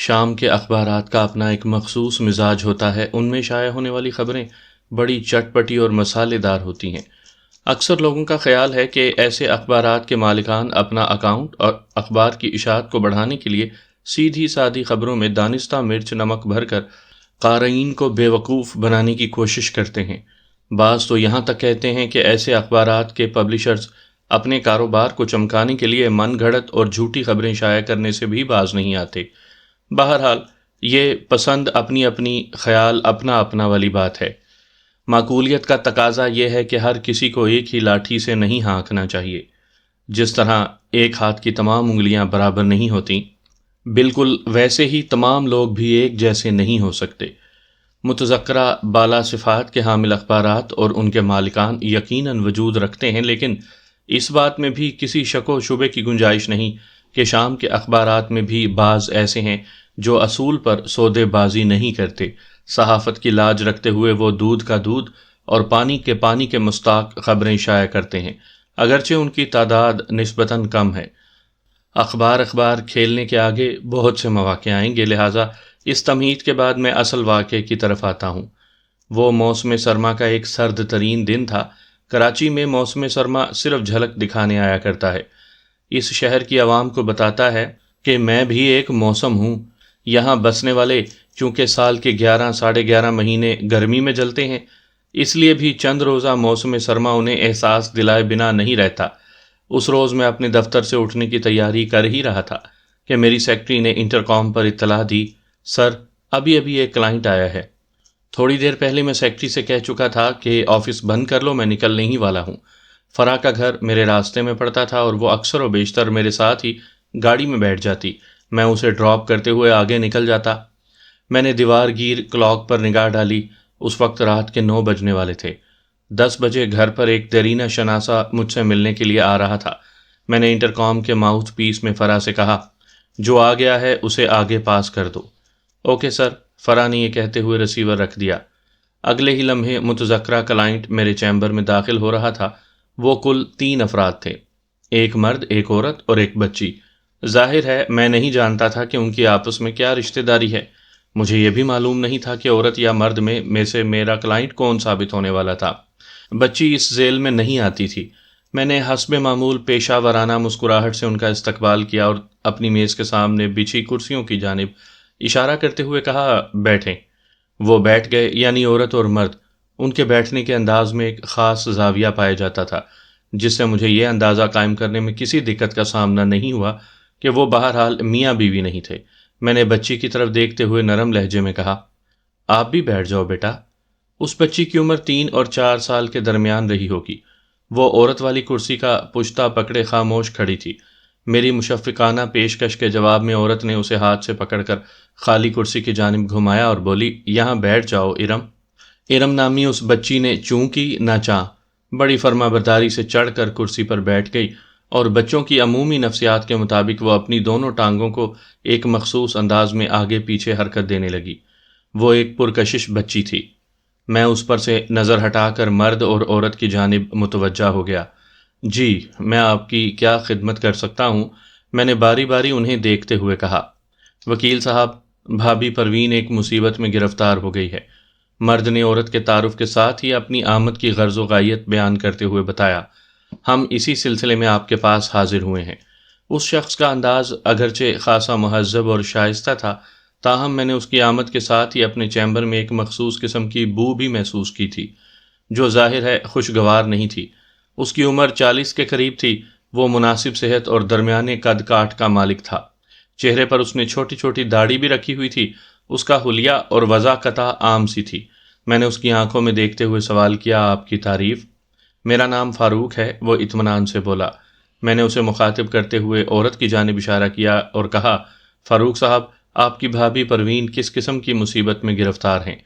شام کے اخبارات کا اپنا ایک مخصوص مزاج ہوتا ہے، ان میں شائع ہونے والی خبریں بڑی چٹپٹی اور مسالے دار ہوتی ہیں۔ اکثر لوگوں کا خیال ہے کہ ایسے اخبارات کے مالکان اپنا اکاؤنٹ اور اخبار کی اشاعت کو بڑھانے کے لیے سیدھی سادی خبروں میں دانستہ مرچ نمک بھر کر قارئین کو بے وقوف بنانے کی کوشش کرتے ہیں۔ بعض تو یہاں تک کہتے ہیں کہ ایسے اخبارات کے پبلشرز اپنے کاروبار کو چمکانے کے لیے من گھڑت اور جھوٹی خبریں شائع کرنے سے بھی باز نہیں آتے۔ بہرحال یہ پسند اپنی اپنی، خیال اپنا اپنا والی بات ہے۔ معقولیت کا تقاضا یہ ہے کہ ہر کسی کو ایک ہی لاٹھی سے نہیں ہانکنا چاہیے۔ جس طرح ایک ہاتھ کی تمام انگلیاں برابر نہیں ہوتیں، بالکل ویسے ہی تمام لوگ بھی ایک جیسے نہیں ہو سکتے۔ متذکرہ بالا صفات کے حامل اخبارات اور ان کے مالکان یقیناً وجود رکھتے ہیں، لیکن اس بات میں بھی کسی شک و شبے کی گنجائش نہیں کہ شام کے اخبارات میں بھی بعض ایسے ہیں جو اصول پر سودے بازی نہیں کرتے۔ صحافت کی لاج رکھتے ہوئے وہ دودھ کا دودھ اور پانی کے مستاق خبریں شائع کرتے ہیں، اگرچہ ان کی تعداد نسبتاً کم ہے۔ اخبار کھیلنے کے آگے بہت سے مواقع آئیں گے، لہٰذا اس تمہید کے بعد میں اصل واقعے کی طرف آتا ہوں۔ وہ موسم سرما کا ایک سرد ترین دن تھا۔ کراچی میں موسم سرما صرف جھلک دکھانے آیا کرتا ہے، اس شہر کی عوام کو بتاتا ہے کہ میں بھی ایک موسم ہوں۔ یہاں بسنے والے چونکہ سال کے 11 مہینے گرمی میں جلتے ہیں، اس لیے بھی چند روزہ موسم سرما انہیں احساس دلائے بنا نہیں رہتا۔ اس روز میں اپنے دفتر سے اٹھنے کی تیاری کر ہی رہا تھا کہ میری سیکرٹری نے انٹرکام پر اطلاع دی، سر ابھی ایک کلائنٹ آیا ہے۔ تھوڑی دیر پہلے میں سیکرٹری سے کہہ چکا تھا کہ آفس بند کر لو، میں نکلنے ہی والا ہوں۔ فرا کا گھر میرے راستے میں پڑتا تھا اور وہ اکثر و بیشتر میرے ساتھ ہی گاڑی میں بیٹھ جاتی، میں اسے ڈراپ کرتے ہوئے آگے نکل جاتا۔ میں نے دیوار گیر کلاک پر نگاہ ڈالی، اس وقت رات کے 9 بجنے والے تھے۔ 10 بجے گھر پر ایک دیرینہ شناسہ مجھ سے ملنے کے لیے آ رہا تھا۔ میں نے انٹرکام کے ماؤتھ پیس میں فرا سے کہا، جو آ گیا ہے اسے آگے پاس کر دو۔ اوکے سر، فرا نے یہ کہتے ہوئے ریسیور رکھ دیا۔ اگلے ہی لمحے متذکرہ کلائنٹ میرے چیمبر میں داخل ہو رہا تھا۔ وہ کل 3 افراد تھے، ایک مرد، ایک عورت اور ایک بچی۔ ظاہر ہے میں نہیں جانتا تھا کہ ان کی آپس میں کیا رشتہ داری ہے۔ مجھے یہ بھی معلوم نہیں تھا کہ عورت یا مرد میں سے میرا کلائنٹ کون ثابت ہونے والا تھا۔ بچی اس ذیل میں نہیں آتی تھی۔ میں نے حسب معمول پیشہ ورانہ مسکراہٹ سے ان کا استقبال کیا اور اپنی میز کے سامنے بچھی کرسیوں کی جانب اشارہ کرتے ہوئے کہا، بیٹھیں۔ وہ بیٹھ گئے، یعنی عورت اور مرد۔ ان کے بیٹھنے کے انداز میں ایک خاص زاویہ پایا جاتا تھا، جس سے مجھے یہ اندازہ قائم کرنے میں کسی دقت کا سامنا نہیں ہوا کہ وہ بہرحال میاں بیوی نہیں تھے۔ میں نے بچی کی طرف دیکھتے ہوئے نرم لہجے میں کہا، آپ بھی بیٹھ جاؤ بیٹا۔ اس بچی کی عمر 3 اور 4 سال کے درمیان رہی ہوگی۔ وہ عورت والی کرسی کا پشتہ پکڑے خاموش کھڑی تھی۔ میری مشفقانہ پیشکش کے جواب میں عورت نے اسے ہاتھ سے پکڑ کر خالی کرسی کی جانب گھمایا اور بولی، یہاں بیٹھ جاؤ ارم۔ ارم نامی اس بچی نے چوں کی نہ چاں، بڑی فرما برداری سے چڑھ کر کرسی پر بیٹھ گئی اور بچوں کی عمومی نفسیات کے مطابق وہ اپنی دونوں ٹانگوں کو ایک مخصوص انداز میں آگے پیچھے حرکت دینے لگی۔ وہ ایک پرکشش بچی تھی۔ میں اس پر سے نظر ہٹا کر مرد اور عورت کی جانب متوجہ ہو گیا۔ جی، میں آپ کی کیا خدمت کر سکتا ہوں؟ میں نے باری باری انہیں دیکھتے ہوئے کہا۔ وکیل صاحب، بھابھی پروین ایک مصیبت میں گرفتار ہو گئی ہے، مرد نے عورت کے تعارف کے ساتھ ہی اپنی آمد کی غرض و غایت بیان کرتے ہوئے بتایا۔ ہم اسی سلسلے میں آپ کے پاس حاضر ہوئے ہیں۔ اس شخص کا انداز اگرچہ خاصا مہذب اور شائستہ تھا، تاہم میں نے اس کی آمد کے ساتھ ہی اپنے چیمبر میں ایک مخصوص قسم کی بو بھی محسوس کی تھی، جو ظاہر ہے خوشگوار نہیں تھی۔ اس کی عمر 40 کے قریب تھی۔ وہ مناسب صحت اور درمیانے قد کاٹ کا مالک تھا۔ چہرے پر اس نے چھوٹی چھوٹی داڑھی بھی رکھی ہوئی تھی۔ اس کا حلیہ اور وضاقتہ عام سی تھی۔ میں نے اس کی آنکھوں میں دیکھتے ہوئے سوال کیا، آپ کی تعریف؟ میرا نام فاروق ہے، وہ اطمینان سے بولا۔ میں نے اسے مخاطب کرتے ہوئے عورت کی جانب اشارہ کیا اور کہا، فاروق صاحب، آپ کی بھابھی پروین کس قسم کی مصیبت میں گرفتار ہیں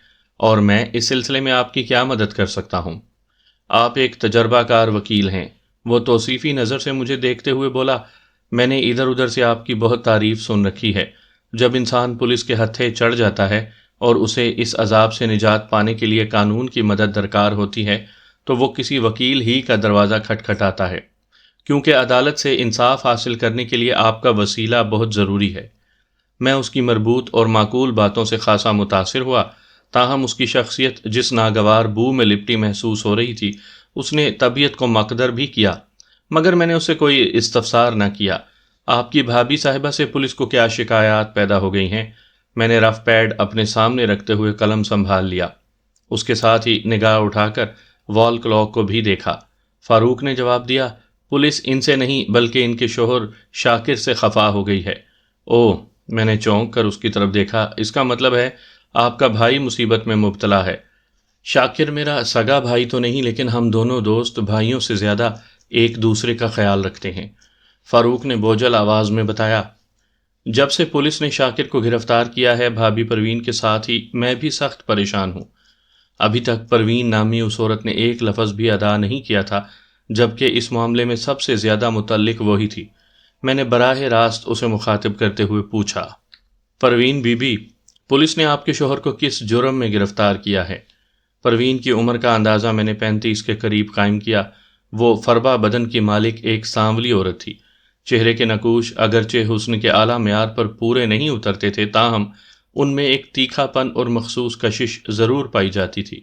اور میں اس سلسلے میں آپ کی کیا مدد کر سکتا ہوں؟ آپ ایک تجربہ کار وکیل ہیں، وہ توصیفی نظر سے مجھے دیکھتے ہوئے بولا۔ میں نے ادھر ادھر سے آپ کی بہت تعریف سن رکھی ہے۔ جب انسان پولیس کے ہتھے چڑھ جاتا ہے اور اسے اس عذاب سے نجات پانے کے لیے قانون کی مدد درکار ہوتی ہے تو وہ کسی وکیل ہی کا دروازہ کھٹکھٹاتا ہے، کیونکہ عدالت سے انصاف حاصل کرنے کے لیے آپ کا وسیلہ بہت ضروری ہے۔ میں اس کی مربوط اور معقول باتوں سے خاصا متاثر ہوا، تاہم اس کی شخصیت جس ناگوار بو میں لپٹی محسوس ہو رہی تھی، اس نے طبیعت کو مقدر بھی کیا، مگر میں نے اسے کوئی استفسار نہ کیا۔ آپ کی بھابھی صاحبہ سے پولیس کو کیا شکایات پیدا ہو گئی ہیں؟ میں نے رف پیڈ اپنے سامنے رکھتے ہوئے قلم سنبھال لیا، اس کے ساتھ ہی نگاہ اٹھا کر وال کلاک کو بھی دیکھا۔ فاروق نے جواب دیا، پولیس ان سے نہیں بلکہ ان کے شوہر شاکر سے خفا ہو گئی ہے۔ اوہ، میں نے چونک کر اس کی طرف دیکھا، اس کا مطلب ہے آپ کا بھائی مصیبت میں مبتلا ہے۔ شاکر میرا سگا بھائی تو نہیں، لیکن ہم دونوں دوست بھائیوں سے زیادہ ایک دوسرے کا خیال رکھتے ہیں، فاروق نے بوجھل آواز میں بتایا۔ جب سے پولیس نے شاکر کو گرفتار کیا ہے، بھابھی پروین کے ساتھ ہی میں بھی سخت پریشان ہوں۔ ابھی تک پروین نامی اس عورت نے ایک لفظ بھی ادا نہیں کیا تھا، جبکہ اس معاملے میں سب سے زیادہ متعلق وہی تھی۔ میں نے براہ راست اسے مخاطب کرتے ہوئے پوچھا، پروین بی بی، پولیس نے آپ کے شوہر کو کس جرم میں گرفتار کیا ہے؟ پروین کی عمر کا اندازہ میں نے 35 کے قریب قائم کیا۔ وہ فربا بدن کی مالک ایک سانولی عورت تھی۔ چہرے کے نقوش اگرچہ حسن کے اعلیٰ معیار پر پورے نہیں اترتے تھے، تاہم ان میں ایک تیکھا پن اور مخصوص کشش ضرور پائی جاتی تھی۔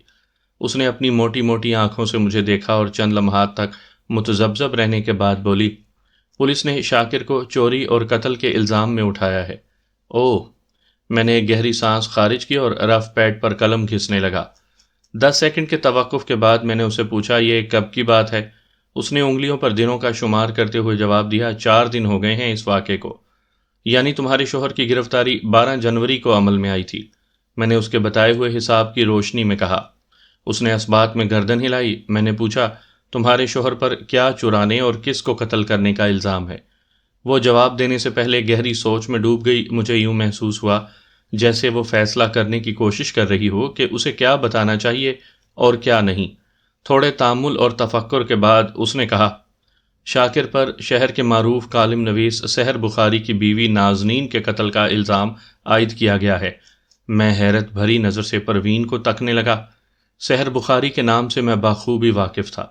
اس نے اپنی موٹی موٹی آنکھوں سے مجھے دیکھا اور چند لمحات تک متذبذب رہنے کے بعد بولی، پولیس نے شاکر کو چوری اور قتل کے الزام میں اٹھایا ہے۔ اوہ، میں نے ایک گہری سانس خارج کی اور رف پیڈ پر قلم گھسنے لگا۔ 10 سیکنڈ کے توقف کے بعد میں نے اسے پوچھا، یہ کب کی بات ہے؟ اس نے انگلیوں پر دنوں کا شمار کرتے ہوئے جواب دیا، 4 دن ہو گئے ہیں اس واقعے کو۔ یعنی تمہارے شوہر کی گرفتاری 12 جنوری کو عمل میں آئی تھی، میں نے اس کے بتائے ہوئے حساب کی روشنی میں کہا۔ اس نے اس بات میں گردن ہلائی۔ میں نے پوچھا، تمہارے شوہر پر کیا چرانے اور کس کو قتل کرنے کا الزام ہے؟ وہ جواب دینے سے پہلے گہری سوچ میں ڈوب گئی۔ مجھے یوں محسوس ہوا جیسے وہ فیصلہ کرنے کی کوشش کر رہی ہو کہ اسے کیا بتانا چاہیے اور کیا نہیں۔ تھوڑے تأمل اور تفکر کے بعد اس نے کہا، شاکر پر شہر کے معروف کالم نویس سحر بخاری کی بیوی نازنین کے قتل کا الزام عائد کیا گیا ہے۔ میں حیرت بھری نظر سے پروین کو تکنے لگا۔ سحر بخاری کے نام سے میں بخوبی واقف تھا۔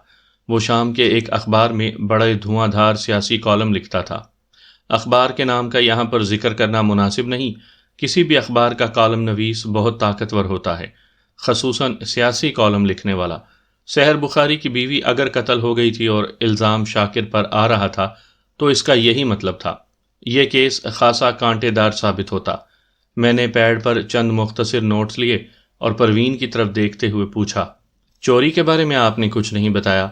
وہ شام کے ایک اخبار میں بڑے دھواں دھار سیاسی کالم لکھتا تھا۔ اخبار کے نام کا یہاں پر ذکر کرنا مناسب نہیں، کسی بھی اخبار کا کالم نویس بہت طاقتور ہوتا ہے، خصوصاً سیاسی کالم لکھنے والا۔ سحر بخاری کی بیوی اگر قتل ہو گئی تھی اور الزام شاکر پر آ رہا تھا تو اس کا یہی مطلب تھا۔ یہ کیس خاصا کانٹے دار ثابت ہوتا۔ میں نے پیڈ پر چند مختصر نوٹس لیے اور پروین کی طرف دیکھتے ہوئے پوچھا، چوری کے بارے میں آپ نے کچھ نہیں بتایا؟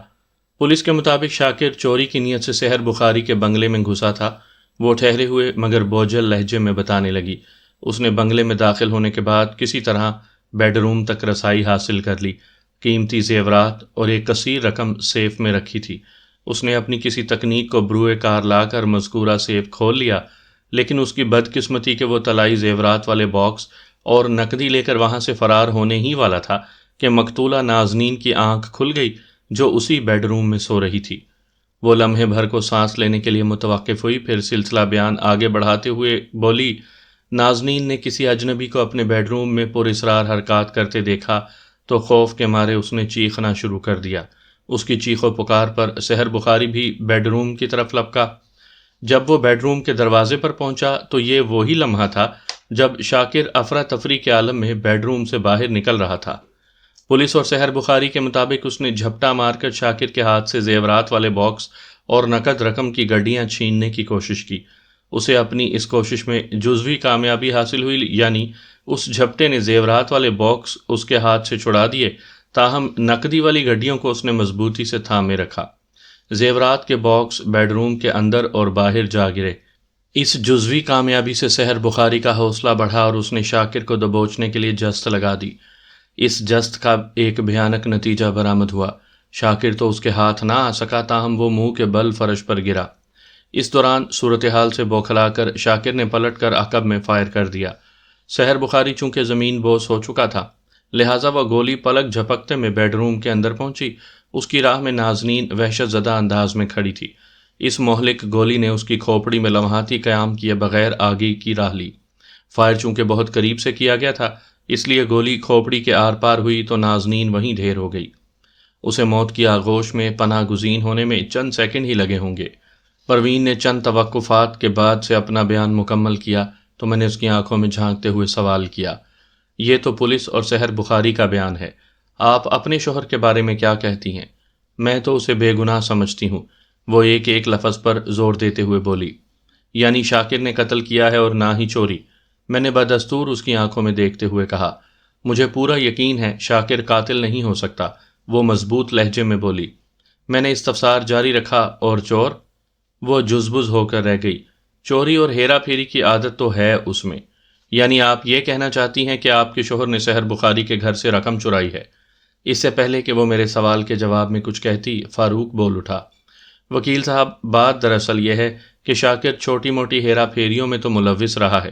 پولیس کے مطابق شاکر چوری کی نیت سے سحر بخاری کے بنگلے میں گھسا تھا، وہ ٹھہرے ہوئے مگر بوجھل لہجے میں بتانے لگی۔ اس نے بنگلے میں داخل ہونے کے بعد کسی طرح بیڈ روم تک رسائی حاصل کر لی۔ قیمتی زیورات اور ایک کثیر رقم سیف میں رکھی تھی۔ اس نے اپنی کسی تکنیک کو بروئے کار لا کر مذکورہ سیف کھول لیا، لیکن اس کی بدقسمتی کہ وہ طلائی زیورات والے باکس اور نقدی لے کر وہاں سے فرار ہونے ہی والا تھا کہ مقتولہ نازنین کی آنکھ کھل گئی جو اسی بیڈ روم میں سو رہی تھی۔ وہ لمحے بھر کو سانس لینے کے لیے متوقف ہوئی، پھر سلسلہ بیان آگے بڑھاتے ہوئے بولی، نازنین نے کسی اجنبی کو اپنے بیڈ روم میں پر اسرار حرکات کرتے دیکھا تو خوف کے مارے اس نے چیخنا شروع کر دیا۔ اس کی چیخ و پکار پر سحر بخاری بھی بیڈ روم کی طرف لپکا۔ جب وہ بیڈ روم کے دروازے پر پہنچا تو یہ وہی لمحہ تھا جب شاکر افراتفری کے عالم میں بیڈ روم سے باہر نکل رہا تھا۔ پولیس اور سحر بخاری کے مطابق اس نے جھپٹا مار کر شاکر کے ہاتھ سے زیورات والے باکس اور نقد رقم کی گڈیاں چھیننے کی کوشش کی۔ اسے اپنی اس کوشش میں جزوی کامیابی حاصل ہوئی، یعنی اس جھپٹے نے زیورات والے باکس اس کے ہاتھ سے چھڑا دیے، تاہم نقدی والی گڈیوں کو اس نے مضبوطی سے تھامے رکھا۔ زیورات کے باکس بیڈ روم کے اندر اور باہر جا گرے۔ اس جزوی کامیابی سے سحر بخاری کا حوصلہ بڑھا اور اس نے شاکر کو دبوچنے کے لیے جست لگا دی۔ اس جست کا ایک بھیانک نتیجہ برآمد ہوا۔ شاکر تو اس کے ہاتھ نہ آ سکا، تاہم وہ منہ کے بل فرش پر گرا۔ اس دوران صورتحال سے بوکھلا کر شاکر نے پلٹ کر عقب میں فائر کر دیا۔ سحر بخاری چونکہ زمین بوس ہو چکا تھا، لہٰذا وہ گولی پلک جھپکتے میں بیڈ روم کے اندر پہنچی۔ اس کی راہ میں نازنین وحشت زدہ انداز میں کھڑی تھی۔ اس مہلک گولی نے اس کی کھوپڑی میں لمحاتی قیام کیے بغیر آگے کی راہ لی۔ فائر چونکہ بہت قریب سے کیا گیا تھا، اس لیے گولی کھوپڑی کے آر پار ہوئی تو نازنین وہیں ڈھیر ہو گئی۔ اسے موت کی آغوش میں پناہ گزین ہونے میں چند سیکنڈ ہی لگے ہوں گے۔ پروین نے چند توقفات کے بعد سے اپنا بیان مکمل کیا۔ تو میں نے اس کی آنکھوں میں جھانکتے ہوئے سوال کیا، یہ تو پولیس اور سحر بخاری کا بیان ہے، آپ اپنے شوہر کے بارے میں کیا کہتی ہیں؟ میں تو اسے بے گناہ سمجھتی ہوں، وہ ایک ایک لفظ پر زور دیتے ہوئے بولی۔ یعنی شاکر نے قتل کیا ہے اور نہ ہی چوری؟ میں نے بدستور اس کی آنکھوں میں دیکھتے ہوئے کہا۔ مجھے پورا یقین ہے شاکر قاتل نہیں ہو سکتا، وہ مضبوط لہجے میں بولی۔ میں نے استفسار جاری رکھا، اور چور؟ وہ جزبز ہو کر رہ گئی۔ چوری اور ہیرا پھیری کی عادت تو ہے اس میں۔ یعنی آپ یہ کہنا چاہتی ہیں کہ آپ کے شوہر نے سحر بخاری کے گھر سے رقم چرائی ہے؟ اس سے پہلے کہ وہ میرے سوال کے جواب میں کچھ کہتی، فاروق بول اٹھا۔ وکیل صاحب، بات دراصل یہ ہے کہ شاکر چھوٹی موٹی ہیرا پھیریوں میں تو ملوث رہا ہے،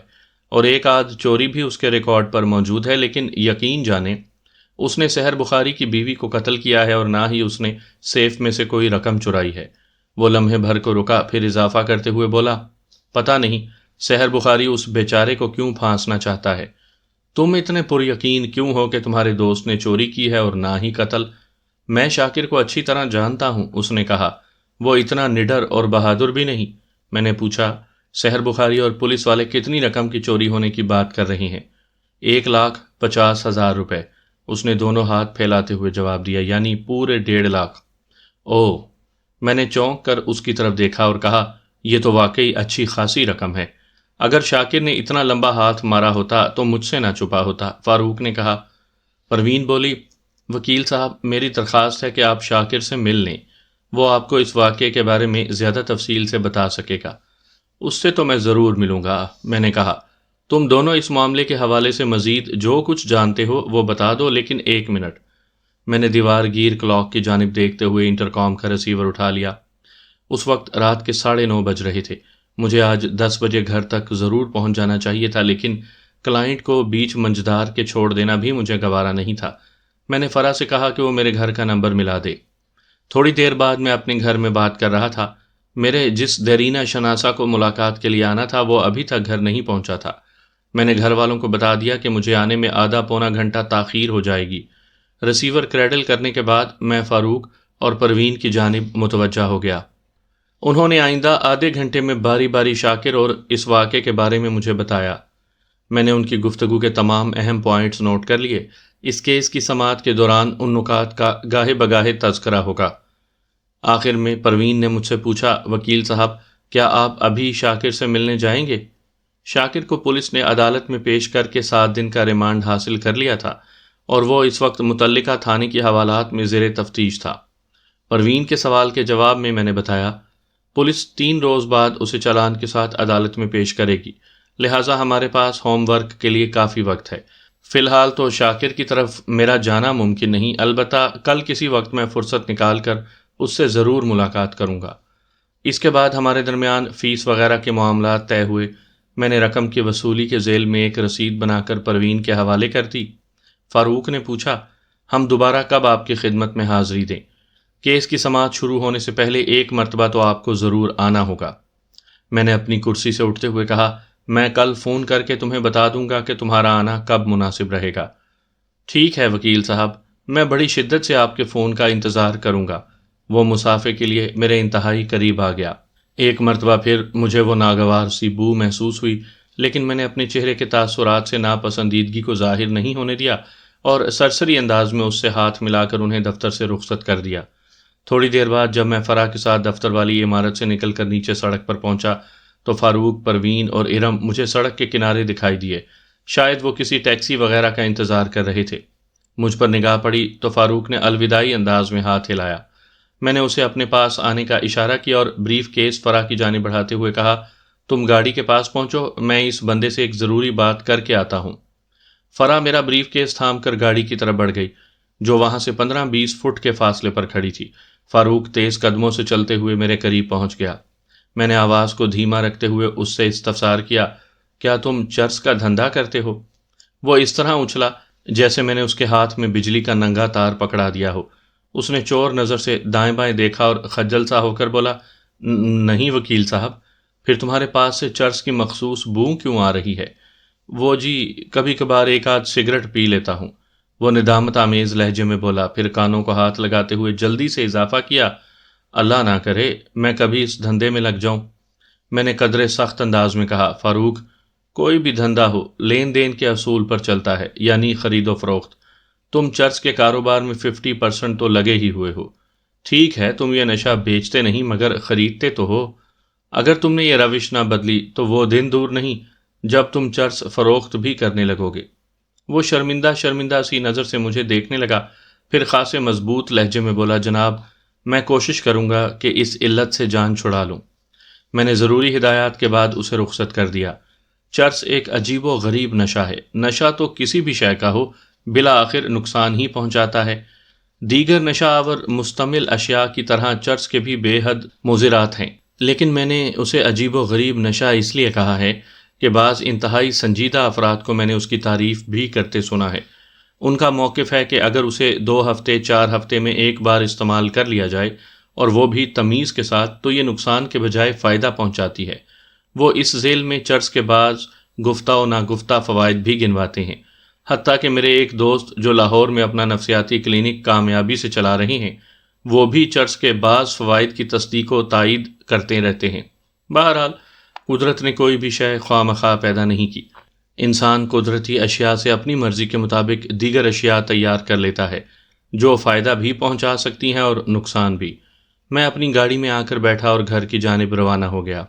اور ایک آدھ چوری بھی اس کے ریکارڈ پر موجود ہے، لیکن یقین جانیں اس نے سحر بخاری کی بیوی کو قتل کیا ہے، اور نہ ہی اس نے سیف میں سے کوئی رقم چرائی ہے۔ وہ لمحے بھر کو رکا، پھر اضافہ کرتے ہوئے بولا، پتہ نہیں سحر بخاری اس بیچارے کو کیوں پھانسنا چاہتا ہے؟ تم اتنے پر یقین کیوں ہو کہ تمہارے دوست نے چوری کی ہے اور نہ ہی قتل؟ میں شاکر کو اچھی طرح جانتا ہوں، اس نے کہا، وہ اتنا نڈر اور بہادر بھی نہیں۔ میں نے پوچھا، سحر بخاری اور پولیس والے کتنی رقم کی چوری ہونے کی بات کر رہے ہیں؟ 1,50,000 روپے، اس نے دونوں ہاتھ پھیلاتے ہوئے جواب دیا، یعنی پورے 1.5 لاکھ۔ اوہ! میں نے چونک کر اس کی طرف دیکھا اور کہا، یہ تو واقعی اچھی خاصی رقم ہے۔ اگر شاکر نے اتنا لمبا ہاتھ مارا ہوتا تو مجھ سے نہ چھپا ہوتا، فاروق نے کہا۔ پروین بولی، وکیل صاحب، میری درخواست ہے کہ آپ شاکر سے مل لیں، وہ آپ کو اس واقعے کے بارے میں زیادہ تفصیل سے بتا سکے گا۔ اس سے تو میں ضرور ملوں گا، میں نے کہا۔ تم دونوں اس معاملے کے حوالے سے مزید جو کچھ جانتے ہو وہ بتا دو، لیکن 1 منٹ۔ میں نے دیوار گیر کلاک کی جانب دیکھتے ہوئے انٹرکام کا ریسیور اٹھا لیا۔ اس وقت رات کے 9:30 بج رہے تھے۔ مجھے آج 10 بجے گھر تک ضرور پہنچ جانا چاہیے تھا، لیکن کلائنٹ کو بیچ منجدار کے چھوڑ دینا بھی مجھے گوارا نہیں تھا۔ میں نے فرا سے کہا کہ وہ میرے گھر کا نمبر ملا دے۔ تھوڑی دیر بعد میں اپنے گھر میں بات کر رہا تھا۔ میرے جس دیرینہ شناسہ کو ملاقات کے لیے آنا تھا وہ ابھی تک گھر نہیں پہنچا تھا۔ میں نے گھر والوں کو بتا دیا کہ مجھے آنے میں آدھا پونا گھنٹہ تاخیر ہو جائے گی۔ ریسیور کریڈل کرنے کے بعد میں فاروق اور پروین کی جانب متوجہ ہو گیا۔ انہوں نے آئندہ آدھے گھنٹے میں باری باری شاکر اور اس واقعے کے بارے میں مجھے بتایا۔ میں نے ان کی گفتگو کے تمام اہم پوائنٹس نوٹ کر لیے۔ اس کیس کی سماعت کے دوران ان نکات کا گاہے بگاہے تذکرہ ہوگا۔ آخر میں پروین نے مجھ سے پوچھا، وکیل صاحب، کیا آپ ابھی شاکر سے ملنے جائیں گے؟ شاکر کو پولیس نے عدالت میں پیش کر کے 7 دن کا ریمانڈ حاصل کر لیا تھا، اور وہ اس وقت متعلقہ تھانے کی حوالات میں زیر تفتیش تھا۔ پروین کے سوال کے جواب میں نے بتایا، پولیس 3 روز بعد اسے چالان کے ساتھ عدالت میں پیش کرے گی، لہٰذا ہمارے پاس ہوم ورک کے لیے کافی وقت ہے۔ فی الحال تو شاکر کی طرف میرا جانا ممکن نہیں، البتہ کل کسی وقت میں فرصت نکال کر اس سے ضرور ملاقات کروں گا۔ اس کے بعد ہمارے درمیان فیس وغیرہ کے معاملات طے ہوئے۔ میں نے رقم کی وصولی کے ذیل میں ایک رسید بنا کر پروین کے حوالے کر دی۔ فاروق نے پوچھا، ہم دوبارہ کب آپ کی خدمت میں حاضری دیں؟ کیس کی سماعت شروع ہونے سے پہلے 1 مرتبہ تو آپ کو ضرور آنا ہوگا۔ میں نے اپنی کرسی سے اٹھتے ہوئے کہا، میں کل فون کر کے تمہیں بتا دوں گا کہ تمہارا آنا کب مناسب رہے گا۔ ٹھیک ہے وکیل صاحب، میں بڑی شدت سے آپ کے فون کا انتظار کروں گا۔ وہ مسافے کے لیے میرے انتہائی قریب آ گیا۔ 1 مرتبہ پھر مجھے وہ ناگوار سی بو محسوس ہوئی، لیکن میں نے اپنے چہرے کے تاثرات سے ناپسندیدگی کو ظاہر نہیں ہونے دیا اور سرسری انداز میں اس سے ہاتھ ملا کر انہیں دفتر سے رخصت کر دیا۔ تھوڑی دیر بعد جب میں فرا کے ساتھ دفتر والی عمارت سے نکل کر نیچے سڑک پر پہنچا تو فاروق، پروین اور ارم مجھے سڑک کے کنارے دکھائی دیے۔ شاید وہ کسی ٹیکسی وغیرہ کا انتظار کر رہے تھے۔ مجھ پر نگاہ پڑی تو فاروق نے الوداعی انداز میں ہاتھ ہلایا۔ میں نے اسے اپنے پاس آنے کا اشارہ کیا اور بریف کیس فرا کی جانب بڑھاتے ہوئے کہا، تم گاڑی کے پاس پہنچو، میں اس بندے سے ایک ضروری بات کر کے آتا ہوں۔ فرا میرا بریف کیس تھام کر گاڑی کی طرف بڑھ گئی، جو وہاں سے 15-20 فٹ کے فاصلے پر کھڑی تھی۔ فاروق تیز قدموں سے چلتے ہوئے میرے قریب پہنچ گیا۔ میں نے آواز کو دھیما رکھتے ہوئے اس سے استفسار کیا، کیا تم چرس کا دھندا کرتے ہو؟ وہ اس طرح اچھلا جیسے میں نے اس کے ہاتھ میں بجلی کا ننگا تار پکڑا دیا ہو۔ اس نے چور نظر سے دائیں بائیں دیکھا اور خجل سا ہو کر بولا، نہیں وکیل صاحب، پھر تمہارے پاس سے چرس کی مخصوص بو کیوں آ رہی ہے؟ وہ جی، کبھی کبھار ایک آدھ سگریٹ پی لیتا ہوں، وہ ندامت آمیز لہجے میں بولا، پھر کانوں کو ہاتھ لگاتے ہوئے جلدی سے اضافہ کیا، اللہ نہ کرے میں کبھی اس دھندے میں لگ جاؤں۔ میں نے قدرے سخت انداز میں کہا، فاروق، کوئی بھی دھندا ہو لین دین کے اصول پر چلتا ہے، یعنی خرید و فروخت۔ تم چرس کے کاروبار میں 50% تو لگے ہی ہوئے ہو۔ ٹھیک ہے تم یہ نشہ بیچتے نہیں مگر خریدتے تو ہو۔ اگر تم نے یہ روش نہ بدلی تو وہ دن دور نہیں جب تم چرس فروخت بھی کرنے لگو گے۔ وہ شرمندہ شرمندہ سی نظر سے مجھے دیکھنے لگا، پھر خاصے مضبوط لہجے میں بولا، جناب میں کوشش کروں گا کہ اس علت سے جان چھڑا لوں۔ میں نے ضروری ہدایات کے بعد اسے رخصت کر دیا۔ چرس ایک عجیب و غریب نشہ ہے۔ نشہ تو کسی بھی شے کا ہو بالآخر نقصان ہی پہنچاتا ہے۔ دیگر نشہ آور مستعمل اشیاء کی طرح چرس کے بھی بے حد مضرات ہیں، لیکن میں نے اسے عجیب و غریب نشہ اس لیے کہا ہے کہ بعض انتہائی سنجیدہ افراد کو میں نے اس کی تعریف بھی کرتے سنا ہے۔ ان کا موقف ہے کہ اگر اسے 2 ہفتے 4 ہفتے میں ایک بار استعمال کر لیا جائے اور وہ بھی تمیز کے ساتھ تو یہ نقصان کے بجائے فائدہ پہنچاتی ہے۔ وہ اس ذیل میں چرس کے بعض گفتہ و ناگفتہ فوائد بھی گنواتے ہیں، حتیٰ کہ میرے ایک دوست جو لاہور میں اپنا نفسیاتی کلینک کامیابی سے چلا رہے ہیں، وہ بھی چرس کے بعض فوائد کی تصدیق و تائید کرتے رہتے ہیں۔ بہرحال قدرت نے کوئی بھی شے خواہ مخواہ پیدا نہیں کی۔ انسان قدرتی اشیاء سے اپنی مرضی کے مطابق دیگر اشیاء تیار کر لیتا ہے جو فائدہ بھی پہنچا سکتی ہیں اور نقصان بھی۔ میں اپنی گاڑی میں آ کر بیٹھا اور گھر کی جانب روانہ ہو گیا۔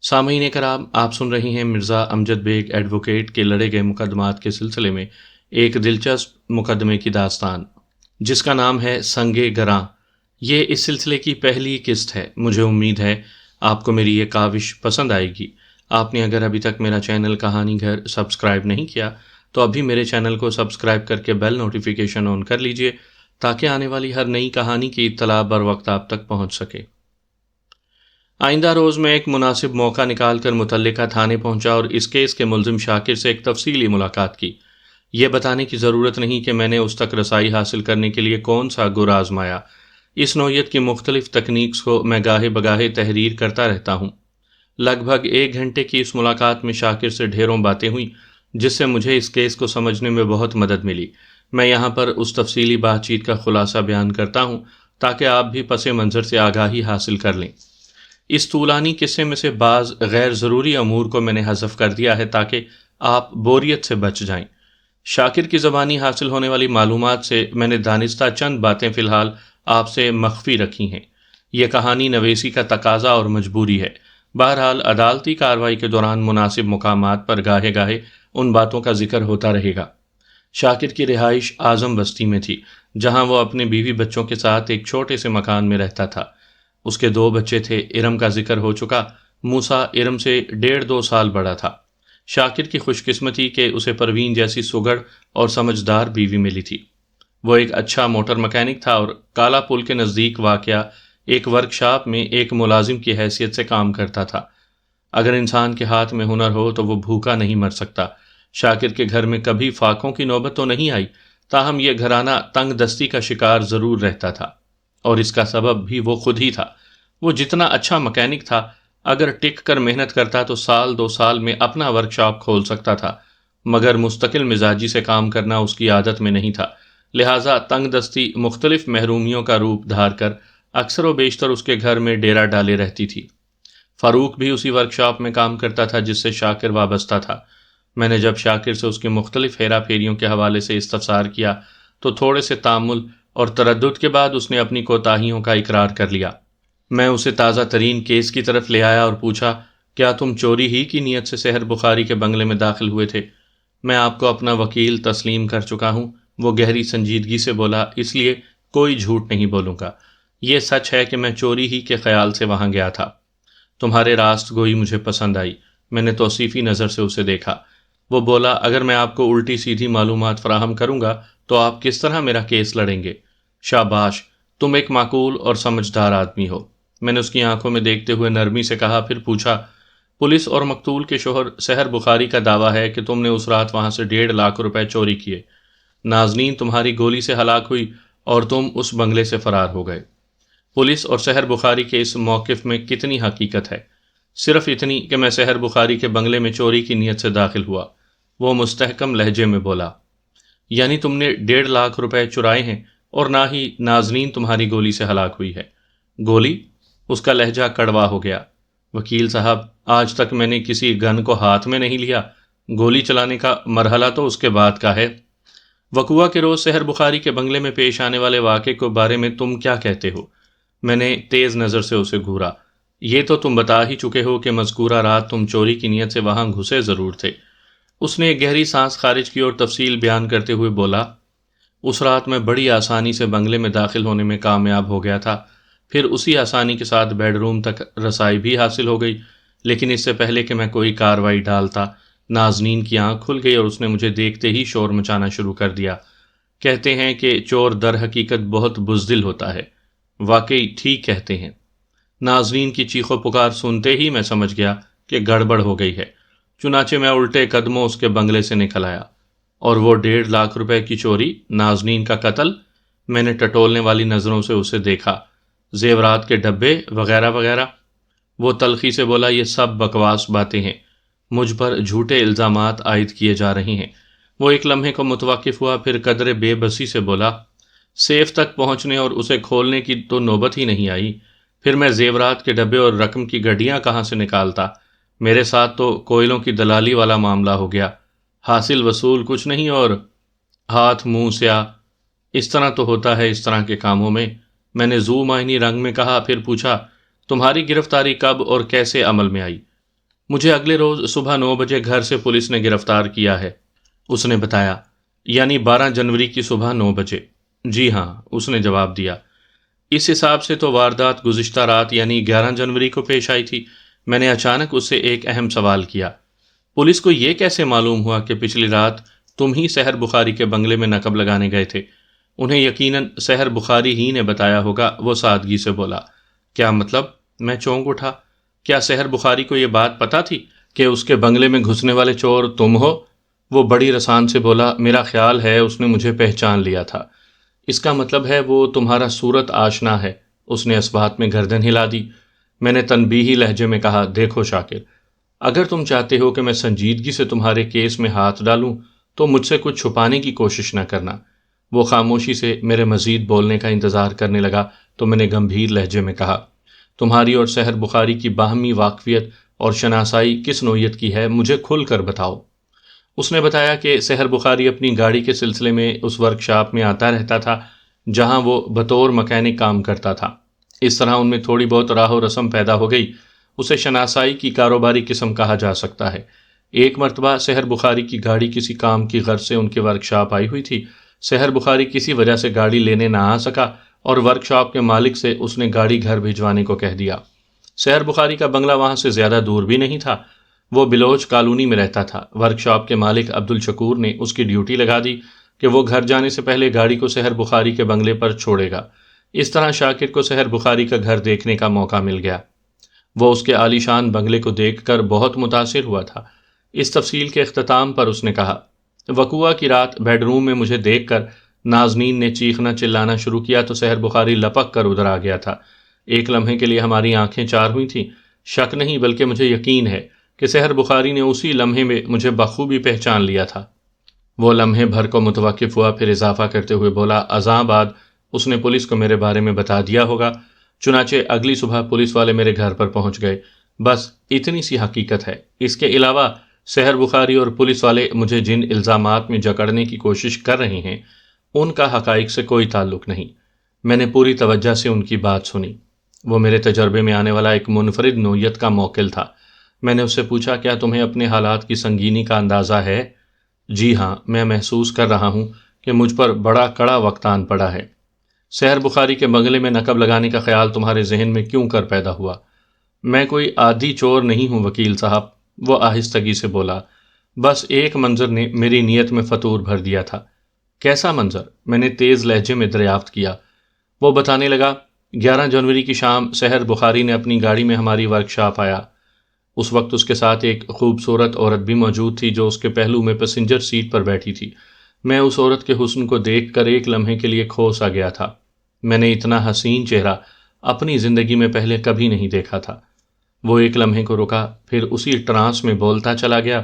سامعین کرام، آپ سن رہے ہیں مرزا امجد بیگ ایڈوکیٹ کے لڑے گئے مقدمات کے سلسلے میں ایک دلچسپ مقدمے کی داستان، جس کا نام ہے سنگ گراں۔ یہ اس سلسلے کی پہلی قسط ہے۔ مجھے امید ہے آپ کو میری یہ کاوش پسند آئے گی۔ آپ نے اگر ابھی تک میرا چینل کہانی گھر سبسکرائب نہیں کیا تو ابھی میرے چینل کو سبسکرائب کر کے بیل نوٹیفیکیشن آن کر لیجئے تاکہ آنے والی ہر نئی کہانی کی اطلاع بر وقت آپ تک پہنچ سکے۔ آئندہ روز میں ایک مناسب موقع نکال کر متعلقہ تھانے پہنچا اور اس کیس کے ملزم شاکر سے ایک تفصیلی ملاقات کی۔ یہ بتانے کی ضرورت نہیں کہ میں نے اس تک رسائی حاصل کرنے کے لیے کون سا گر آزمایا۔ اس نوعیت کی مختلف تکنیکس کو میں گاہے بگاہے تحریر کرتا رہتا ہوں۔ لگ بھگ 1 گھنٹے کی اس ملاقات میں شاکر سے ڈھیروں باتیں ہوئیں جس سے مجھے اس کیس کو سمجھنے میں بہت مدد ملی۔ میں یہاں پر اس تفصیلی بات چیت کا خلاصہ بیان کرتا ہوں تاکہ آپ بھی پس منظر سے آگاہی حاصل کر لیں۔ اس طولانی قصے میں سے بعض غیر ضروری امور کو میں نے حذف کر دیا ہے تاکہ آپ بوریت سے بچ جائیں۔ شاکر کی زبانی حاصل ہونے والی معلومات سے میں نے دانستہ چند باتیں فی الحال آپ سے مخفی رکھی ہیں۔ یہ کہانی نویسی کا تقاضا اور مجبوری ہے۔ بہرحال عدالتی کارروائی کے دوران مناسب مقامات پر گاہے گاہے ان باتوں کا ذکر ہوتا رہے گا۔ شاکر کی رہائش اعظم بستی میں تھی، جہاں وہ اپنے بیوی بچوں کے ساتھ ایک چھوٹے سے مکان میں رہتا تھا۔ اس کے 2 بچے تھے۔ ارم کا ذکر ہو چکا۔ موسیٰ ارم سے 1.5-2 سال بڑا تھا۔ شاکر کی خوش قسمتی کہ اسے پروین جیسی سگڑ اور سمجھدار بیوی ملی تھی۔ وہ ایک اچھا موٹر مکینک تھا اور کالا پل کے نزدیک واقع ایک ورکشاپ میں ایک ملازم کی حیثیت سے کام کرتا تھا۔ اگر انسان کے ہاتھ میں ہنر ہو تو وہ بھوکا نہیں مر سکتا۔ شاکر کے گھر میں کبھی فاقوں کی نوبت تو نہیں آئی، تاہم یہ گھرانہ تنگ دستی کا شکار ضرور رہتا تھا، اور اس کا سبب بھی وہ خود ہی تھا۔ وہ جتنا اچھا مکینک تھا، اگر ٹک کر محنت کرتا تو 1-2 سال میں اپنا ورکشاپ کھول سکتا تھا، مگر مستقل مزاجی سے کام کرنا اس کی عادت میں نہیں تھا، لہٰذا تنگ دستی مختلف محرومیوں کا روپ دھار کر اکثر و بیشتر اس کے گھر میں ڈیرا ڈالے رہتی تھی۔ فاروق بھی اسی ورکشاپ میں کام کرتا تھا جس سے شاکر وابستہ تھا۔ میں نے جب شاکر سے اس کے مختلف ہیرا پھیریوں کے حوالے سے استفسار کیا تو تھوڑے سے تامل اور تردد کے بعد اس نے اپنی کوتاہیوں کا اقرار کر لیا۔ میں اسے تازہ ترین کیس کی طرف لے آیا اور پوچھا، کیا تم چوری ہی کی نیت سے سحر بخاری کے بنگلے میں داخل ہوئے تھے؟ میں آپ کو اپنا وکیل تسلیم کر چکا ہوں، وہ گہری سنجیدگی سے بولا، اس لیے کوئی جھوٹ نہیں بولوں گا۔ یہ سچ ہے کہ میں چوری ہی کے خیال سے وہاں گیا تھا۔ تمہارے راست گوئی مجھے پسند آئی۔ میں نے توصیفی نظر سے اسے دیکھا۔ وہ بولا، اگر میں آپ کو الٹی سیدھی معلومات فراہم کروں گا تو آپ کس طرح میرا کیس لڑیں گے؟ شاباش، تم ایک معقول اور سمجھدار آدمی ہو۔ میں نے اس کی آنکھوں میں دیکھتے ہوئے نرمی سے کہا، پھر پوچھا، پولیس اور مقتول کے شوہر سحر بخاری کا دعویٰ ہے کہ تم نے اس رات وہاں سے 1.5 لاکھ روپے چوری کیے۔ نازنین تمہاری گولی سے ہلاک ہوئی اور تم اس بنگلے سے فرار ہو گئے۔ پولیس اور سحر بخاری کے اس موقف میں کتنی حقیقت ہے؟ صرف اتنی کہ میں سحر بخاری کے بنگلے میں چوری کی نیت سے داخل ہوا۔ وہ مستحکم لہجے میں بولا، یعنی تم نے 1.5 لاکھ روپے چرائے ہیں اور نہ ہی نازنین تمہاری گولی سے ہلاک ہوئی ہے؟ گولی؟ اس کا لہجہ کڑوا ہو گیا۔ وکیل صاحب، آج تک میں نے کسی گن کو ہاتھ میں نہیں لیا، گولی چلانے کا مرحلہ تو اس کے بعد کا ہے۔ وقوعہ کے روز سحر بخاری کے بنگلے میں پیش آنے والے واقعے کے بارے میں تم کیا کہتے ہو؟ میں نے تیز نظر سے اسے گھورا۔ یہ تو تم بتا ہی چکے ہو کہ مذکورہ رات تم چوری کی نیت سے وہاں گھسے ضرور تھے۔ اس نے ایک گہری سانس خارج کی اور تفصیل بیان کرتے ہوئے بولا، اس رات میں بڑی آسانی سے بنگلے میں داخل ہونے میں کامیاب ہو گیا تھا، پھر اسی آسانی کے ساتھ بیڈ روم تک رسائی بھی حاصل ہو گئی، لیکن اس سے پہلے کہ میں کوئی کارروائی ڈالتا، نازنین کی آنکھ کھل گئی اور اس نے مجھے دیکھتے ہی شور مچانا شروع کر دیا۔ کہتے ہیں کہ چور در حقیقت بہت بزدل ہوتا ہے۔ واقعی ٹھیک کہتے ہیں۔ نازنین کی چیخ و پکار سنتے ہی میں سمجھ گیا کہ گڑبڑ ہو گئی ہے، چنانچہ میں الٹے قدموں اس کے بنگلے سے نکل آیا۔ اور وہ 1.5 لاکھ روپے کی چوری، نازنین کا قتل؟ میں نے ٹٹولنے والی نظروں سے اسے دیکھا۔ زیورات کے ڈبے وغیرہ وغیرہ؟ وہ تلخی سے بولا، یہ سب بکواس باتیں ہیں، مجھ پر جھوٹے الزامات عائد کیے جا رہے ہیں۔ وہ ایک لمحے کو متوقف ہوا، پھر قدرے بے بسی سے بولا، سیف تک پہنچنے اور اسے کھولنے کی تو نوبت ہی نہیں آئی، پھر میں زیورات کے ڈبے اور رقم کی گڈیاں کہاں سے نکالتا؟ میرے ساتھ تو کوئلوں کی دلالی والا معاملہ ہو گیا، حاصل وصول کچھ نہیں اور ہاتھ منہ سیاہ۔ اس طرح تو ہوتا ہے اس طرح کے کاموں میں، میں نے ذو معنی رنگ میں کہا۔ پھر پوچھا، تمہاری گرفتاری کب اور کیسے عمل میں آئی؟ مجھے اگلے روز صبح 9 بجے گھر سے پولیس نے گرفتار کیا ہے، اس نے بتایا۔ یعنی 12 جنوری کی صبح 9 بجے؟ جی ہاں، اس نے جواب دیا۔ اس حساب سے تو واردات گزشتہ رات یعنی 11 جنوری کو پیش آئی تھی۔ میں نے اچانک اس سے ایک اہم سوال کیا، پولیس کو یہ کیسے معلوم ہوا کہ پچھلی رات تم ہی سحر بخاری کے بنگلے میں نقب لگانے گئے تھے؟ انہیں یقیناً سحر بخاری ہی نے بتایا ہوگا، وہ سادگی سے بولا۔ کیا مطلب؟ میں چونک اٹھا۔ کیا سحر بخاری کو یہ بات پتہ تھی کہ اس کے بنگلے میں گھسنے والے چور تم ہو؟ وہ بڑی رسان سے بولا، میرا خیال ہے اس نے مجھے پہچان لیا تھا۔ اس کا مطلب ہے وہ تمہارا صورت آشنا ہے؟ اس نے اس بات میں گردن ہلا دی۔ میں نے تنبیہی لہجے میں کہا، دیکھو شاکر، اگر تم چاہتے ہو کہ میں سنجیدگی سے تمہارے کیس میں ہاتھ ڈالوں تو مجھ سے کچھ چھپانے کی کوشش نہ کرنا۔ وہ خاموشی سے میرے مزید بولنے کا انتظار کرنے لگا تو میں نے گمبھیر لہجے میں کہا، تمہاری اور سحر بخاری کی باہمی واقفیت اور شناسائی کس نوعیت کی ہے، مجھے کھل کر بتاؤ۔ اس نے بتایا کہ سحر بخاری اپنی گاڑی کے سلسلے میں اس ورکشاپ میں آتا رہتا تھا جہاں وہ بطور مکینک کام کرتا تھا۔ اس طرح ان میں تھوڑی بہت راہ و رسم پیدا ہو گئی، اسے شناسائی کی کاروباری قسم کہا جا سکتا ہے۔ ایک مرتبہ سحر بخاری کی گاڑی کسی کام کی غرض سے ان کے ورکشاپ آئی ہوئی تھی۔ سحر بخاری کسی وجہ سے گاڑی لینے نہ آ سکا اور ورکشاپ کے مالک سے اس نے گاڑی گھر بھجوانے کو کہہ دیا۔ سحر بخاری کا بنگلہ وہاں سے زیادہ دور بھی نہیں تھا، وہ بلوچ کالونی میں رہتا تھا۔ ورکشاپ کے مالک عبدالشکور نے اس کی ڈیوٹی لگا دی کہ وہ گھر جانے سے پہلے گاڑی کو سحر بخاری کے بنگلے پر چھوڑے گا۔ اس طرح شاکر کو سحر بخاری کا گھر دیکھنے کا موقع مل گیا۔ وہ اس کے عالی شان بنگلے کو دیکھ کر بہت متاثر ہوا تھا۔ اس تفصیل کے اختتام پر اس نے کہا، وقوعہ کی رات بیڈ روم میں مجھے دیکھ کر نازنین نے چیخنا چلانا شروع کیا تو سحر بخاری لپک کر ادھر آ گیا تھا۔ ایک لمحے کے لیے ہماری آنکھیں چار ہوئی تھیں۔ شک نہیں بلکہ مجھے یقین ہے کہ سحر بخاری نے اسی لمحے میں مجھے بخوبی پہچان لیا تھا۔ وہ لمحے بھر کو متوقف ہوا، پھر اضافہ کرتے ہوئے بولا، ازاں بعد اس نے پولیس کو میرے بارے میں بتا دیا ہوگا، چنانچہ اگلی صبح پولیس والے میرے گھر پر پہنچ گئے۔ بس اتنی سی حقیقت ہے۔ اس کے علاوہ سحر بخاری اور پولیس والے مجھے جن الزامات میں جکڑنے کی کوشش کر رہے ہیں ان کا حقائق سے کوئی تعلق نہیں۔ میں نے پوری توجہ سے ان کی بات سنی۔ وہ میرے تجربے میں آنے والا ایک منفرد نوعیت کا موکل تھا۔ میں نے اس سے پوچھا، کیا تمہیں اپنے حالات کی سنگینی کا اندازہ ہے؟ جی ہاں، میں محسوس کر رہا ہوں کہ مجھ پر بڑا کڑا وقت آن پڑا ہے۔ سحر بخاری کے بنگلے میں نقب لگانے کا خیال تمہارے ذہن میں کیوں کر پیدا ہوا؟ میں کوئی عادی چور نہیں ہوں وکیل صاحب، وہ آہستگی سے بولا، بس ایک منظر نے میری نیت میں فطور بھر دیا تھا۔ کیسا منظر؟ میں نے تیز لہجے میں دریافت کیا۔ وہ بتانے لگا، 11 جنوری کی شام سحر بخاری نے اپنی گاڑی میں ہماری ورکشاپ آیا۔ اس وقت اس کے ساتھ ایک خوبصورت عورت بھی موجود تھی جو اس کے پہلو میں پیسنجر سیٹ پر بیٹھی تھی۔ میں اس عورت کے حسن کو دیکھ کر ایک لمحے کے لیے کھو سا گیا تھا۔ میں نے اتنا حسین چہرہ اپنی زندگی میں پہلے کبھی نہیں دیکھا تھا۔ وہ ایک لمحے کو رکا، پھر اسی ٹرانس میں بولتا چلا گیا۔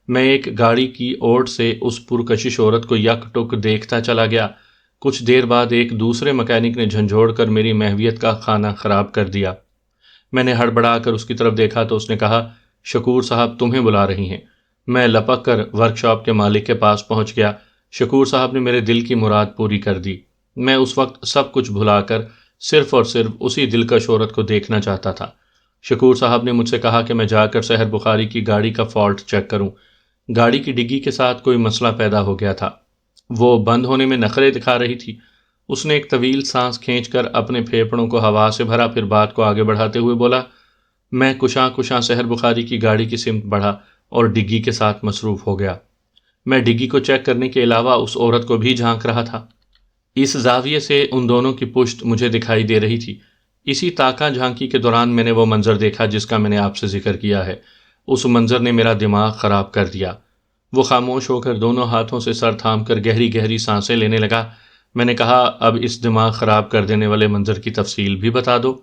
میں ایک گاڑی کی اوٹ سے اس پرکشش عورت کو یک ٹک دیکھتا چلا گیا۔ کچھ دیر بعد ایک دوسرے مکینک نے جھنجھوڑ کر میری محویت کا کھانا خراب کر دیا۔ میں نے ہڑبڑا کر اس کی طرف دیکھا تو اس نے کہا، شکور صاحب تمہیں بلا رہی ہیں۔ میں لپک کر ورک شاپ کے مالک کے پاس پہنچ گیا۔ شکور صاحب نے میرے دل کی مراد پوری کر دی۔ میں اس وقت سب کچھ بھلا کر صرف اور صرف اسی دلکش عورت کو دیکھنا چاہتا تھا۔ شکور صاحب نے مجھ سے کہا کہ میں جا کر سحر بخاری کی گاڑی کا فالٹ چیک کروں۔ گاڑی کی ڈگی کے ساتھ کوئی مسئلہ پیدا ہو گیا تھا۔ وہ بند ہونے میں نخرے دکھا رہی تھی۔ اس نے ایک طویل سانس کھینچ کر اپنے پھیپھڑوں کو ہوا سے بھرا، پھر بات کو آگے بڑھاتے ہوئے بولا۔ میں کشاں کشاں سحر بخاری کی گاڑی کی سمت بڑھا اور ڈگی کے ساتھ مصروف ہو گیا۔ میں ڈگی کو چیک کرنے کے علاوہ اس عورت کو بھی جھانک رہا تھا۔ اس زاویے سے ان دونوں کی پشت مجھے دکھائی دے رہی تھی۔ اسی تاکہ جھانکی کے دوران میں نے وہ منظر دیکھا جس کا میں نے آپ سے ذکر کیا ہے۔ اس منظر نے میرا دماغ خراب کر دیا۔ وہ خاموش ہو کر دونوں ہاتھوں سے سر تھام کر گہری گہری سانسیں لینے لگا۔ میں نے کہا، اب اس دماغ خراب کر دینے والے منظر کی تفصیل بھی بتا دو۔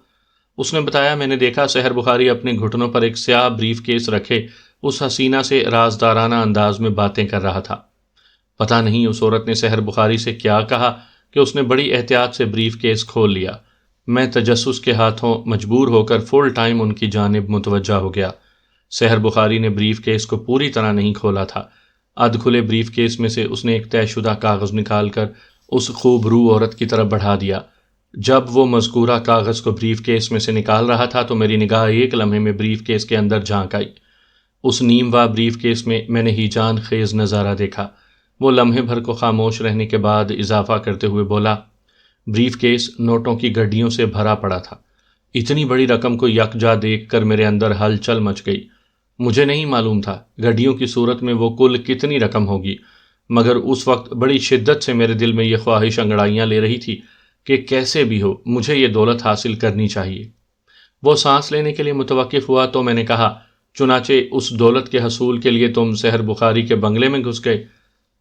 اس نے بتایا، میں نے دیکھا سحر بخاری اپنے گھٹنوں پر ایک سیاہ بریف کیس رکھے اس حسینہ سے رازدارانہ انداز میں باتیں کر رہا تھا۔ پتہ نہیں اس عورت نے سحر بخاری سے کیا کہا کہ اس نے بڑی احتیاط سے بریف کیس کھول لیا۔ میں تجسس کے ہاتھوں مجبور ہو کر فل ٹائم ان کی جانب متوجہ ہو گیا۔ سحر بخاری نے بریف کیس کو پوری طرح نہیں کھولا تھا۔ ادھ کھلے بریف کیس میں سے اس نے ایک طے شدہ کاغذ نکال کر اس خوب رو عورت کی طرف بڑھا دیا۔ جب وہ مذکورہ کاغذ کو بریف کیس میں سے نکال رہا تھا تو میری نگاہ ایک لمحے میں بریف کیس کے اندر جھانک آئی۔ اس نیم وا بریف کیس میں نے ہیجان خیز نظارہ دیکھا۔ وہ لمحے بھر کو خاموش رہنے کے بعد اضافہ کرتے ہوئے بولا، بریف کیس نوٹوں کی گڈیوں سے بھرا پڑا تھا۔ اتنی بڑی رقم کو یکجا دیکھ کر میرے اندر ہلچل مچ گئی۔ مجھے نہیں معلوم تھا گڈیوں کی صورت میں وہ کل کتنی رقم ہوگی، مگر اس وقت بڑی شدت سے میرے دل میں یہ خواہش انگڑائیاں لے رہی تھی کہ کیسے بھی ہو مجھے یہ دولت حاصل کرنی چاہیے۔ وہ سانس لینے کے لیے متوقف ہوا تو میں نے کہا، چنانچہ اس دولت کے حصول کے لیے تم سحر بخاری کے بنگلے میں گھس گئے؟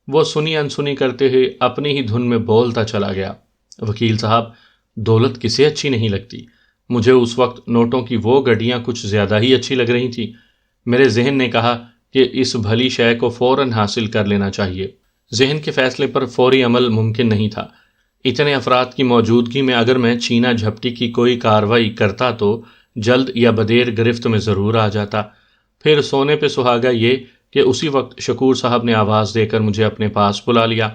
وہ سنی انسنی کرتے ہوئے اپنی ہی دھن میں بولتا چلا گیا، وکیل صاحب، دولت کسے اچھی نہیں لگتی؟ مجھے اس وقت نوٹوں کی وہ گڈیاں کچھ زیادہ ہی اچھی لگ رہی تھیں۔ میرے ذہن نے کہا کہ اس بھلی شے کو فوراً حاصل کر لینا چاہیے۔ ذہن کے فیصلے پر فوری عمل ممکن نہیں تھا۔ اتنے افراد کی موجودگی میں اگر میں چھینا جھپٹی کی کوئی کارروائی کرتا تو جلد یا بدیر گرفت میں ضرور آ جاتا۔ پھر سونے پہ سہاگا یہ کہ اسی وقت شکور صاحب نے آواز دے کر مجھے اپنے پاس بلا لیا۔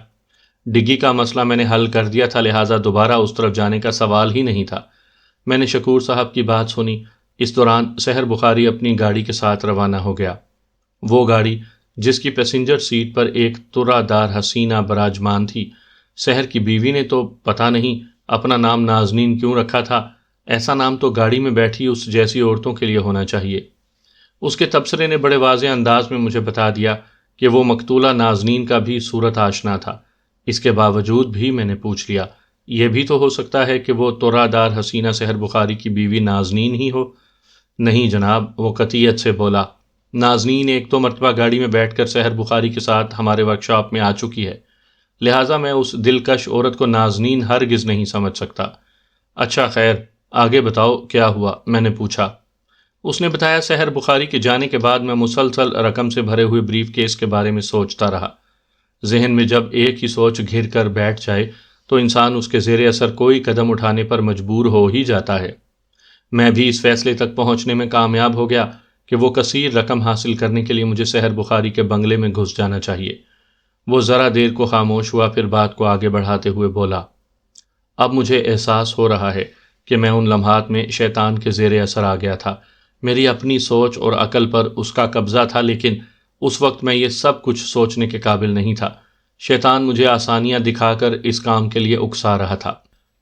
ڈگی کا مسئلہ میں نے حل کر دیا تھا، لہٰذا دوبارہ اس طرف جانے کا سوال ہی نہیں تھا۔ میں نے شکور صاحب کی بات سنی۔ اس دوران سحر بخاری اپنی گاڑی کے ساتھ روانہ ہو گیا۔ وہ گاڑی جس کی پیسنجر سیٹ پر ایک ترا دار حسینہ براجمان تھی۔ سحر کی بیوی نے تو پتہ نہیں اپنا نام نازنین کیوں رکھا تھا۔ ایسا نام تو گاڑی میں بیٹھی اس جیسی عورتوں کے لیے ہونا چاہیے۔ اس کے تبصرے نے بڑے واضح انداز میں مجھے بتا دیا کہ وہ مقتولہ نازنین کا بھی صورت آشنا تھا۔ اس کے باوجود بھی میں نے پوچھ لیا، یہ بھی تو ہو سکتا ہے کہ وہ ترا دار حسینہ سحر بخاری کی بیوی نازنین ہی ہو؟ نہیں جناب، وہ قطعیت سے بولا، نازنین ایک تو مرتبہ گاڑی میں بیٹھ کر سحر بخاری کے ساتھ ہمارے ورکشاپ میں آ چکی ہے، لہٰذا میں اس دلکش عورت کو نازنین ہرگز نہیں سمجھ سکتا۔ اچھا خیر، آگے بتاؤ کیا ہوا؟ میں نے پوچھا۔ اس نے بتایا، سحر بخاری کے جانے کے بعد میں مسلسل رقم سے بھرے ہوئے بریف کیس کے بارے میں سوچتا رہا۔ ذہن میں جب ایک ہی سوچ گھر کر بیٹھ جائے تو انسان اس کے زیر اثر کوئی قدم اٹھانے پر مجبور ہو ہی جاتا ہے۔ میں بھی اس فیصلے تک پہنچنے میں کامیاب ہو گیا کہ وہ کثیر رقم حاصل کرنے کے لیے مجھے سحر بخاری کے بنگلے میں گھس جانا چاہیے۔ وہ ذرا دیر کو خاموش ہوا، پھر بات کو آگے بڑھاتے ہوئے بولا، اب مجھے احساس ہو رہا ہے کہ میں ان لمحات میں شیطان کے زیر اثر آ گیا تھا۔ میری اپنی سوچ اور عقل پر اس کا قبضہ تھا، لیکن اس وقت میں یہ سب کچھ سوچنے کے قابل نہیں تھا۔ شیطان مجھے آسانیاں دکھا کر اس کام کے لیے اکسا رہا تھا۔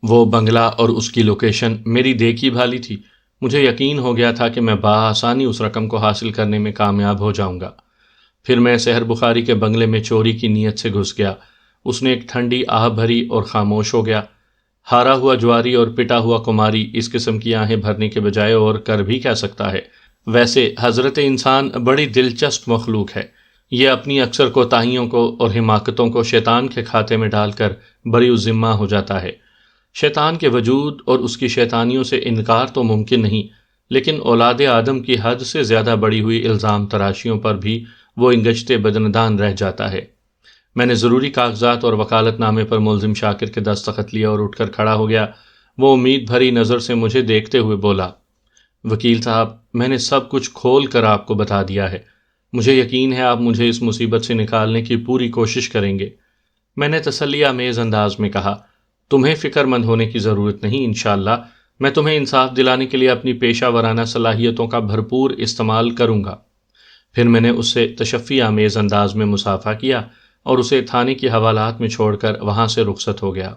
وہ بنگلہ اور اس کی لوکیشن میری دیکھی بھالی تھی۔ مجھے یقین ہو گیا تھا کہ میں بآسانی اس رقم کو حاصل کرنے میں کامیاب ہو جاؤں گا۔ پھر میں سحر بخاری کے بنگلے میں چوری کی نیت سے گھس گیا۔ اس نے ایک ٹھنڈی آہ بھری اور خاموش ہو گیا۔ ہارا ہوا جواری اور پٹا ہوا کماری اس قسم کی آہیں بھرنے کے بجائے اور کر بھی کیا سکتا ہے؟ ویسے حضرت انسان بڑی دلچسپ مخلوق ہے۔ یہ اپنی اکثر کوتاہیوں کو اور حماقتوں کو شیطان کے کھاتے میں ڈال کر بری الذمہ ہو جاتا ہے۔ شیطان کے وجود اور اس کی شیطانیوں سے انکار تو ممکن نہیں، لیکن اولاد آدم کی حد سے زیادہ بڑی ہوئی الزام تراشیوں پر بھی وہ انگشتے بدندان رہ جاتا ہے۔ میں نے ضروری کاغذات اور وکالت نامے پر ملزم شاکر کے دستخط لیا اور اٹھ کر کھڑا ہو گیا۔ وہ امید بھری نظر سے مجھے دیکھتے ہوئے بولا، وکیل صاحب، میں نے سب کچھ کھول کر آپ کو بتا دیا ہے. مجھے یقین ہے آپ مجھے اس مصیبت سے نکالنے کی پوری کوشش کریں گے. میں نے تسلی آمیز انداز میں کہا. تمہیں فکر مند ہونے کی ضرورت نہیں، انشاءاللہ میں تمہیں انصاف دلانے کے لیے اپنی پیشہ ورانہ صلاحیتوں کا بھرپور استعمال کروں گا. پھر میں نے اس سے تشفی آمیز انداز میں مصافحہ کیا اور اسے تھانے کی حوالات میں چھوڑ کر وہاں سے رخصت ہو گیا.